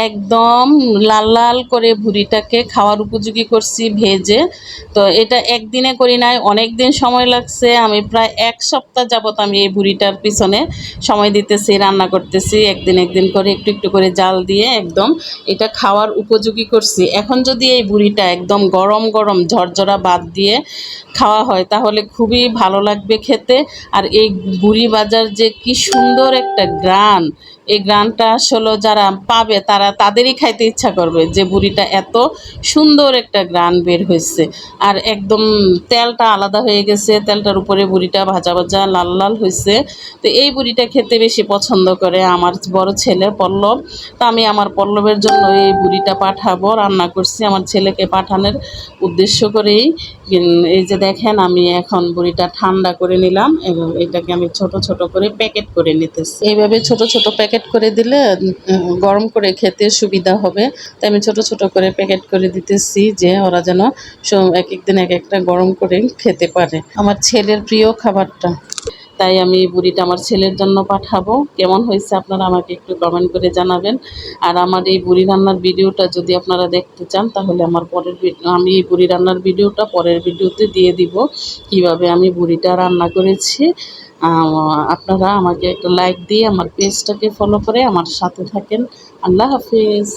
একদম লাল লাল করে ভুঁড়িটাকে খাওয়ার উপযোগী করছি ভেজে। তো এটা একদিনে করি নাই, অনেক দিন সময় লাগছে। আমি প্রায় 1 সপ্তাহ যাবত আমি এই ভুঁড়িটার পিছনে সময় দিতেছি, রান্না করতেছি, একদিন একদিন করে একটু একটু করে জাল দিয়ে একদম এটা খাওয়ার উপযোগী করছি। এখন যদি এই ভুঁড়িটা একদম গরম গরম ঝরঝরা ভাত দিয়ে খাওয়া হয় তাহলে খুবই ভালো লাগবে খেতে। আর এই ভুঁড়ি ভাজার যে কি সুন্দর একটা গ্রান, এই গ্রানটা আসলে যারা পাবে তাদেরই খাইতে ইচ্ছা করবে যে বুড়িটা এত সুন্দর একটা গ্রান বের হয়েছে। আর একদম তেলটা আলাদা হয়ে গেছে, তেলটার উপরে বুড়িটা ভাজা ভাজা লাল লাল হয়েছে। তো এই বুড়িটা খেতে বেশি পছন্দ করে আমার বড় ছেলে পল্লব। তো আমি আমার পল্লবের জন্য এই বুড়িটা পাঠাবো, রান্না করছি আমার ছেলেকে পাঠানোর উদ্দেশ্য করেই। এই যে দেখেন আমি এখন বুড়িটা ঠান্ডা করে নিলাম এবং এটাকে আমি ছোট ছোট করে প্যাকেট করে নিতেছি। এইভাবে ছোট ছোট প্যাকেট করে দিলে গরম করে খেতে সুবিধা হবে। তাই আমি ছোট ছোট করে প্যাকেট করে দিতেছি যে ওরা যেন এক এক দিন এক একটা গরম করে খেতে পারে। আমার ছেলের প্রিয় খাবারটা, তাই আমি এই বুড়িটা আমার ছেলের জন্য পাঠাবো। কেমন হয়েছে আপনারা আমাকে একটু কমেন্ট করে জানাবেন। আর আমার এই বুড়ি রান্নার ভিডিওটা যদি আপনারা দেখতে চান তাহলে আমার আমি এই বুড়ি রান্নার ভিডিওটা পরের ভিডিওতে দিয়ে দিব, কিভাবে আমি বুড়িটা রান্না করেছি। আপনারা আমাকে একটা লাইক দিয়ে আমার পেজটাকে ফলো করে আমার সাথে থাকেন। আল্লাহ হাফিজ।